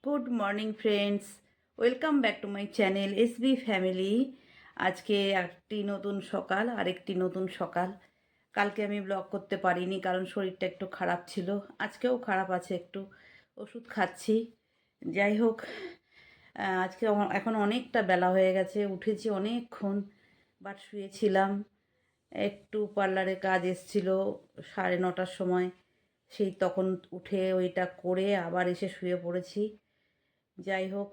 Good morning friends, welcome back to my channel SB family. আজকে একটি নতুন সকাল, আরেকটি নতুন সকাল। কালকে আমি ব্লগ করতে পারিনি কারণ শরীরটা একটু খারাপ ছিল। আজকেও খারাপ আছে, একটু ওষুধ খাচ্ছি। যাই হোক, আজকে এখন অনেকটা বেলা হয়ে গেছে, উঠেছি অনেকক্ষণ, বাট শুয়েছিলাম। একটু পার্লারে কাজ এসছিল 9:30টার সময়, সেই তখন উঠে ওইটা করে আবার এসে শুয়ে পড়েছি। যাই হোক,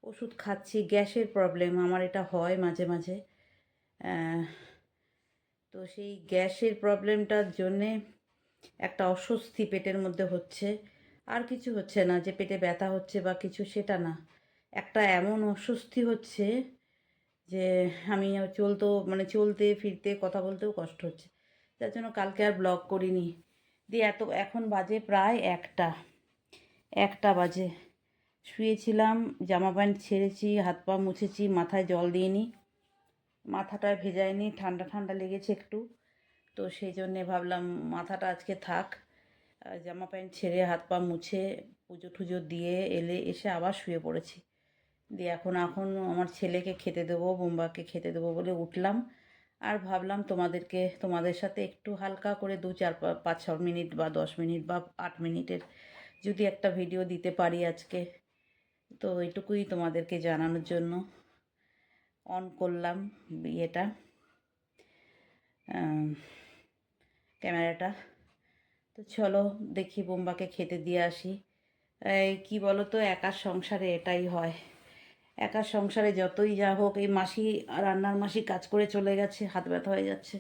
ওষুধ খাচ্ছি। গ্যাসের প্রবলেম আমার, এটা হয় মাঝে মাঝে। আহ, তো সেই গ্যাসের প্রবলেমটার জন্যে একটা অস্বস্তি পেটের মধ্যে হচ্ছে। আর কিছু হচ্ছে না যে পেটে ব্যথা হচ্ছে বা কিছু, সেটা না। একটা এমন অস্বস্তি হচ্ছে যে আমি চলতে ফিরতে কথা বলতেও কষ্ট হচ্ছে। যার জন্য কালকে আর ব্লগ করিনি। দিয়ে এখন বাজে প্রায় 1টা বাজে। শুয়েছিলাম, জামা প্যান্ট ছেড়েছি, হাত পা মুছেছি, মাথায় জল দিইনি, মাথাটায় ভেজাইনি, ঠান্ডা ঠান্ডা লেগেছে একটু। তো সেই জন্যে ভাবলাম মাথাটা আজকে থাক। জামা প্যান্ট ছেড়ে হাত পা মুছে পুজো টুজো দিয়ে এসে আবার শুয়ে পড়েছি। দিয়ে এখন এখন আমার ছেলেকে খেতে দেবো, বোম্বাকে খেতে দেবো বলে উঠলাম। আর ভাবলাম তোমাদের সাথে একটু হালকা করে 2-4-5-6 মিনিট বা 10 মিনিট বা 8 মিনিটের যদি একটা ভিডিও দিতে পারি আজকে, তো এইটুকুই তোমাদেরকে জানানোর জন্য অন করলাম ইয়েটা, ক্যামেরাটা। তো চলো দেখি বোম্বাকে খেতে দিয়ে আসি। এই কী বলো তো, একার সংসারে এটাই হয়। একার সংসারে যতই যা হোক, এই মাসি, রান্নার মাসি কাজ করে চলে গেছে, হাত ব্যথা হয়ে যাচ্ছে।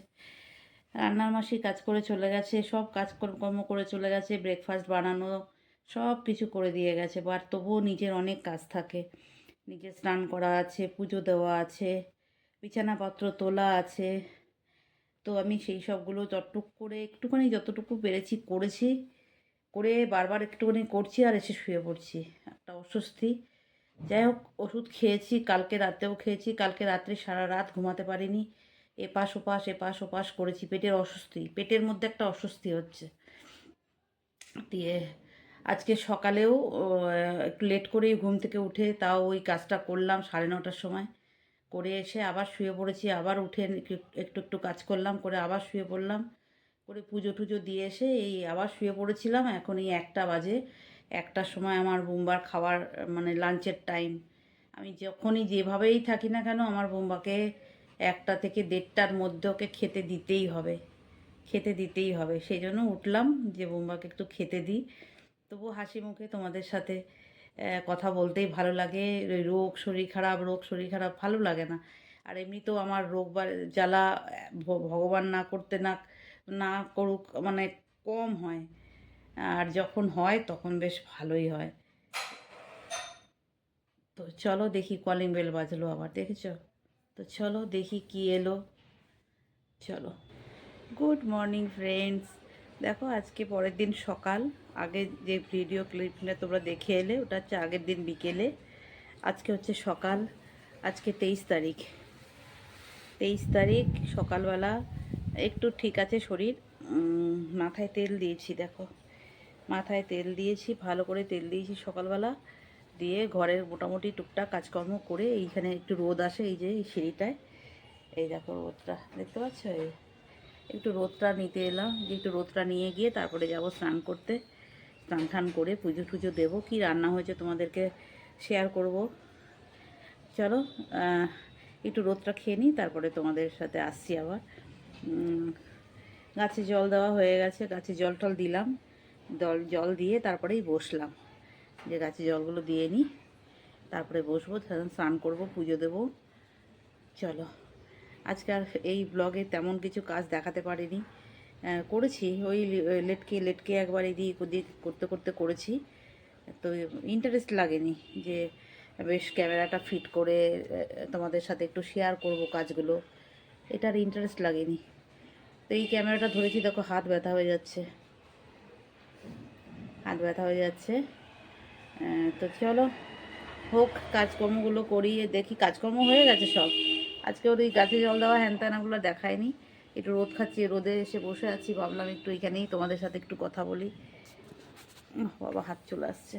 রান্নার মাসি কাজ করে চলে গেছে, সব কাজকর্ম করে চলে গেছে, ব্রেকফাস্ট বানানো সব কিছু করে দিয়ে গেছে। বাট তবুও নিজের অনেক কাজ থাকে। নিজের স্নান করা আছে, পুজো দেওয়া আছে, বিছানাপত্র তোলা আছে। তো আমি সেই সবগুলো যতটুকু পেরেছি করেছি, করে বারবার একটুখানি করছি আর এসে শুয়ে পড়ছি। একটা অস্বস্তি। যাই হোক, ওষুধ খেয়েছি, কালকে রাতেও খেয়েছি। কালকে রাত্রে সারা রাত ঘুমাতে পারিনি, এপাশ ওপাশ করেছি। পেটের মধ্যে একটা অস্বস্তি হচ্ছে। দিয়ে আজকে সকালেও একটু লেট করেই ঘুম থেকে উঠে তাও ওই কাজটা করলাম 9:30টার সময়। করে এসে আবার শুয়ে পড়েছি, আবার উঠে একটু একটু একটু কাজ করলাম, করে আবার শুয়ে পড়লাম। করে পুজো টুজো দিয়ে এসে এই আবার শুয়ে পড়েছিলাম। এখন এই 1টা বাজে। 1টার সময় আমার বোম্বার খাবার, মানে লাঞ্চের টাইম। আমি যখনই যেভাবেই থাকি না কেন, আমার বোম্বাকে 1টা থেকে 1:30টার মধ্যে ওকে খেতে দিতেই হবে। সেই জন্য উঠলাম যে বোম্বাকে একটু খেতে দিই। তবু হাসি মুখে তোমাদের সাথে কথা বলতেই ভালো লাগে। ওই রোগ শরীর খারাপ ভালো লাগে না। আর এমনিতেও আমার রোগ বা জ্বালা ভগবান না করতে না করুক, মানে কম হয়। আর যখন হয় তখন বেশ ভালোই হয়। তো চলো দেখি, কলিং বেল বাজলো আবার, দেখেছো? তো চলো দেখি কি এলো। চলো। Good morning friends. দেখো, আজকে পরের দিন সকাল। আগে যে ভিডিও ক্লিপটা তোমরা দেখে এলে ওটা হচ্ছে আগের দিন বিকেলে। আজকে হচ্ছে সকাল। আজকে 23 তারিখ। 23 তারিখ সকালবেলা একটু ঠিক আছে শরীর। মাথায় তেল দিয়েছি, দেখো মাথায় তেল দিয়েছি, ভালো করে তেল দিয়েছি সকালবেলা। দিয়ে ঘরের মোটামুটি টুকটাক কাজকর্ম করে এইখানে একটু রোদ আসে, এই যে এই সিঁড়িটায়, এই দেখো রোদটা দেখতে পাচ্ছ, এই একটু রোদটা নিতে এলাম। যে একটু রোদটা নিয়ে গিয়ে তারপরে যাব স্নান করতে। স্নান টান করে পুজো টুজো দেবো। কী রান্না হয়েছে তোমাদেরকে শেয়ার করব। চলো একটু রোদটা খেয়ে নিই, তারপরে তোমাদের সাথে আসছি আবার। গাছে জল দেওয়া হয়ে গেছে, গাছে জল টল দিলাম। জল দিয়ে তারপরেই বসলাম, যে গাছে জলগুলো দিয়ে নিই, তারপরে বসবো, স্নান করব, পুজো দেবো। চলো, আজকে আর এই ব্লগে তেমন কিছু কাজ দেখাতে পারিনি। করেছি ওই লেটকে একবার এদিক ওদিক করতে করতে করেছি। তো ইন্টারেস্ট লাগেনি যে বেশ ক্যামেরাটা ফিট করে তোমাদের সাথে একটু শেয়ার করব কাজগুলো, এটার ইন্টারেস্ট লাগেনি। তো এই ক্যামেরাটা ধরেছি, দেখো হাত ব্যথা হয়ে যাচ্ছে, তো চলো হোক, কাজকর্মগুলো করিয়ে দেখি। কাজকর্ম হয়ে গেছে সব। আজকে ওই গাছে জল দেওয়া হ্যান ত্যানাগুলো দেখায়নি। একটু রোদ খাচ্ছি, রোদে এসে বসে আছি, ভাবলাম একটু এখানেই তোমাদের সাথে একটু কথা বলি। বাবা, হাত চলে আসছে।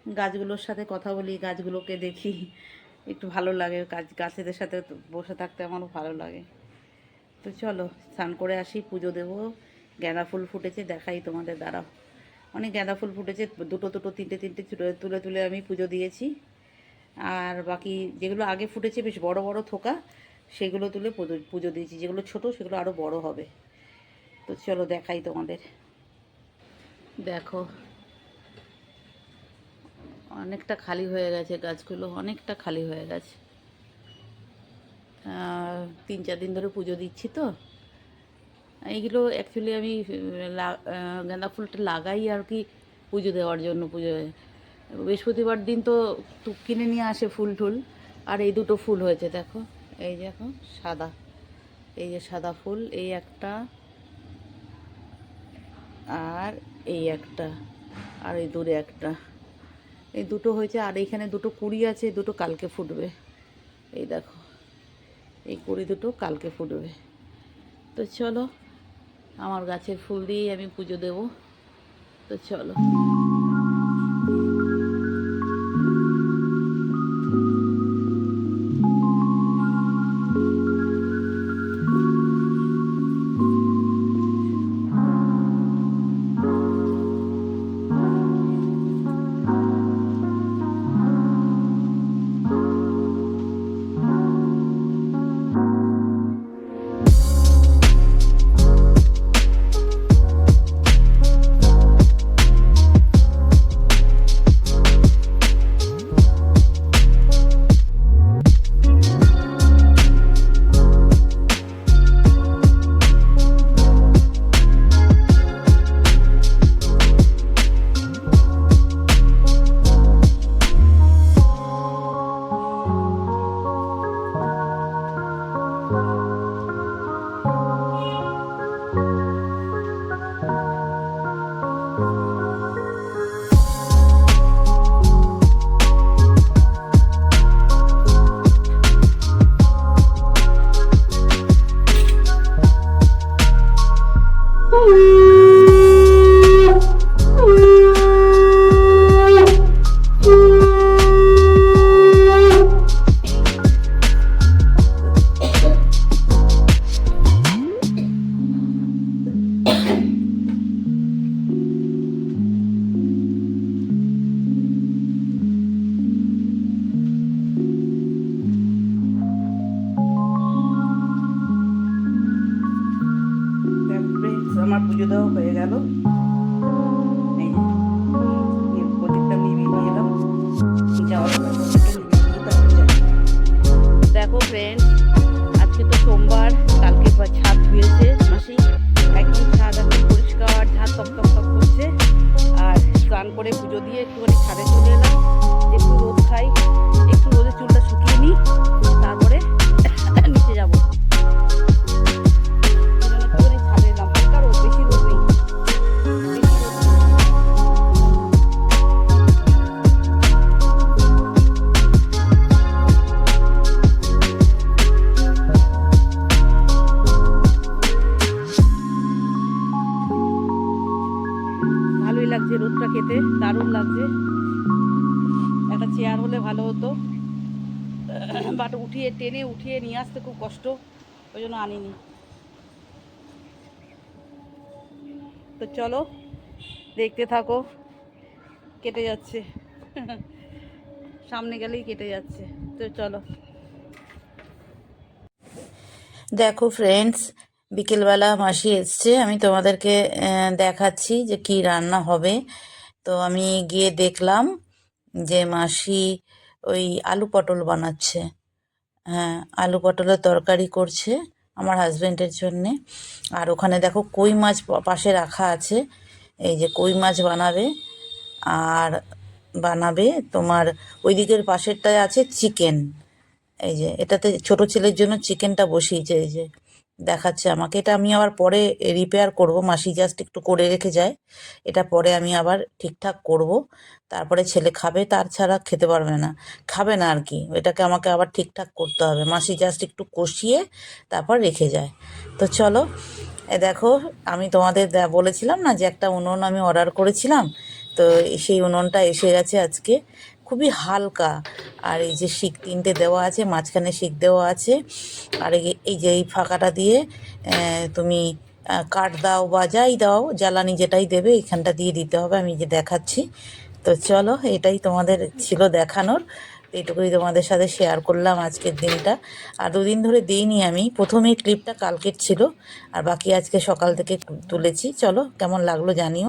গাছগুলোর সাথে কথা বলি, গাছগুলোকে দেখি, একটু ভালো লাগে। গাছেদের সাথে বসে থাকতে আমারও ভালো লাগে। তো চলো স্নান করে আসি, পুজো দেবো। গাঁদা ফুল ফুটেছে, দেখাই তোমাদের, দাঁড়াও। অনেক গাঁদা ফুল ফুটেছে, দুটো দুটো তিনটে তিনটে তুলে তুলে আমি পুজো দিয়েছি। আর বাকি যেগুলো আগে ফুটেছে বেশ বড় বড় থোকা, সেগুলো তুলে পুজো দিয়েছি। যেগুলো ছোট সেগুলো আরও বড় হবে। তো চলো দেখাই তোমাদের। দেখো অনেকটা খালি হয়ে গেছে, গাছগুলো অনেকটা খালি হয়ে গেছে। 3-4 দিন ধরে পুজো দিচ্ছি তো। এইগুলো অ্যাকচুয়ালি আমি গাঁদা ফুলটা লাগাই আর কি পুজো দেওয়ার জন্য। বৃহস্পতিবার দিন তো কিনে নিয়ে আসে ফুল টুল। আর এই দুটো ফুল হয়েছে দেখো, এই যে এখন সাদা, এই যে সাদা ফুল, এই একটা আর এই একটা, আর এই দূরে একটা, এই দুটো হয়েছে। আর এইখানে দুটো কুড়ি আছে, দুটো কালকে ফুটবে। এই দেখো এই কুড়ি দুটো কালকে ফুটবে। তো চলো আমার গাছের ফুল দিয়েই আমি পুজো দেব। তো চলো। আমার পুজো দেওয়া হয়ে গেল। এই যে প্রদীপটা নিভিয়ে নিয়ে এলাম, যাওয়ার দেখো ফ্রেন্ডস, আজকে তো সোমবার, কালকে ছাদ ধুয়েছে মাসি, একদম ছাদ একদম পরিষ্কার, ছাদ টক টক টক করছে। আর স্নান করে পুজো দিয়ে একটুখানি ছাদে চলে এলাম, একটু রোদ খাই, একটু রোদে চুলটা শুকিয়ে নিই, তারপরে নিচে যাবো। ভালোই লাগছে রোদটা খেতে, দারুণ লাগছে। একটা চেয়ার হলে ভালো হতো, বাট টেনে উঠিয়ে নিয়ে আসতে খুব কষ্ট, ওই জন্য আনিনি। তো চলো দেখতে থাকো, কেটে যাচ্ছে সামনে গেলেই কেটে যাচ্ছে। তো চলো। দেখো ফ্রেন্ডস, বিকেলবেলা মাসি এসছে, আমি তোমাদেরকে দেখাচ্ছি যে কি রান্না হবে। তো আমি গিয়ে দেখলাম যে মাসি ওই আলু পটল বানাচ্ছে। হ্যাঁ, আলু পটলের তরকারি করছে আমার হাজব্যান্ডের জন্যে। আর ওখানে দেখো কই মাছ পাশে রাখা আছে, এই যে কই মাছ বানাবে। আর বানাবে তোমার ওই দিকের পাশেরটায় আছে চিকেন। এই যে এটাতে ছোট ছেলের জন্য চিকেনটা বসিয়েছে, এই যে দেখাচ্ছে আমাকে। এটা আমি আবার পরে রিপেয়ার করব, মাসি জাস্ট একটু করে রেখে যায়, এটা পরে আমি আবার ঠিকঠাক করব। তারপরে ছেলে খাবে, তার ছাড়া খেতে পারবে না, খাবে না আর কি। এটাকে আমাকে আবার ঠিকঠাক করতে হবে, মাসি জাস্ট একটু কষিয়ে তারপর রেখে যায়। তো চলো, দেখো আমি তোমাদের বলেছিলাম না যে একটা উনুন আমি অর্ডার করেছিলাম, তো সেই উনুনটা এসে গেছে আজকে, খুবই হালকা। আর এই যে শিক 3টে দেওয়া আছে, মাঝখানে শিক দেওয়া আছে। আর এই যে এই ফাঁকাটা দিয়ে তুমি কাঠ দাও বা যাই দাও, জ্বালানি যেটাই দেবে এখানটা দিয়ে দিতে হবে। আমি যে দেখাচ্ছি, তো চলো এটাই তোমাদের ছিল দেখানোর। এইটুকুই তোমাদের সাথে শেয়ার করলাম আজকের দিনটা। আর 2 দিন ধরে দিইনি আমি, প্রথমে ক্লিপটা কালকের ছিল আর বাকি আজকে সকাল থেকে তুলেছি। চলো কেমন লাগলো জানিও।